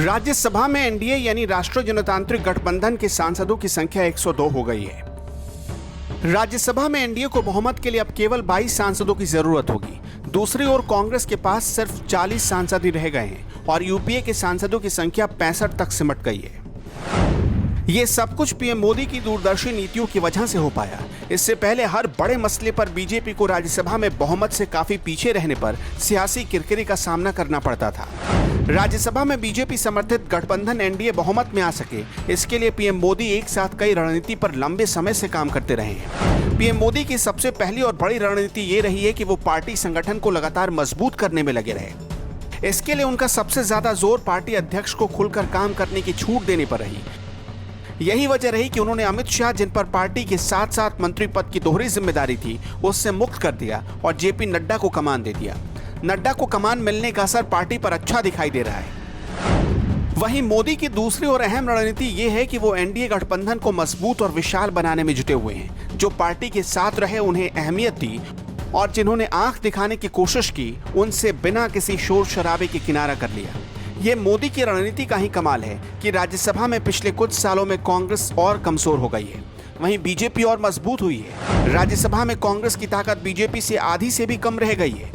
राज्यसभा में एनडीए यानी राष्ट्रीय जनतांत्रिक गठबंधन के सांसदों की संख्या 102 हो गई है। राज्यसभा में एनडीए को बहुमत के लिए अब केवल 22 सांसदों की जरूरत होगी। दूसरी ओर कांग्रेस के पास सिर्फ 40 सांसद ही रह गए हैं और यूपीए के सांसदों की संख्या 65 तक सिमट गई है। ये सब कुछ पीएम मोदी की दूरदर्शी नीतियों की वजह से हो पाया। इससे पहले हर बड़े मसले पर बीजेपी को राज्यसभा में बहुमत से काफी पीछे रहने पर सियासी किरकिरी का सामना करना पड़ता था। राज्यसभा में बीजेपी समर्थित गठबंधन एनडीए बहुमत में आ सके, इसके लिए पीएम मोदी एक साथ कई रणनीति पर लंबे समय से काम करते रहे हैं। पीएम मोदी की सबसे पहली और बड़ी रणनीति ये रही है कि वो पार्टी संगठन को लगातार मजबूत करने में लगे रहे। इसके लिए उनका सबसे ज्यादा जोर पार्टी अध्यक्ष को खुलकर काम करने की छूट देने पर रही। यही वजह रही कि उन्होंने अमित शाह, जिन पर पार्टी के साथ साथ मंत्री पद की दोहरी जिम्मेदारी थी, उससे मुक्त कर दिया और जेपी नड्डा को कमान दे दिया। नड्डा को कमान मिलने का असर पार्टी पर अच्छा दिखाई दे रहा है। वहीं मोदी की दूसरी और अहम रणनीति ये है कि वो एनडीए गठबंधन को मजबूत और विशाल बनाने में जुटे हुए हैं। जो पार्टी के साथ रहे उन्हें अहमियत दी और जिन्होंने आंख दिखाने की कोशिश की, उनसे बिना किसी शोर शराबे के किनारा कर लिया। ये मोदी की रणनीति का ही कमाल है कि राज्यसभा में पिछले कुछ सालों में कांग्रेस और कमजोर हो गई है, वहीं बीजेपी और मजबूत हुई है। राज्यसभा में कांग्रेस की ताकत बीजेपी से आधी से भी कम रह गई है,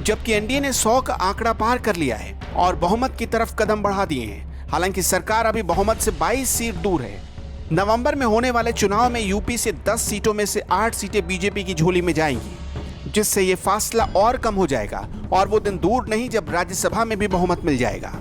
जबकि एनडीए ने 100 का आंकड़ा पार कर लिया है और बहुमत की तरफ कदम बढ़ा दिए हैं। हालांकि सरकार अभी बहुमत से 22 सीट दूर है। नवंबर में होने वाले चुनाव में यूपी से 10 सीटों में से 8 सीटें बीजेपी की झोली में जाएंगी, जिससे ये फासला और कम हो जाएगा और वो दिन दूर नहीं जब राज्यसभा में भी बहुमत मिल जाएगा।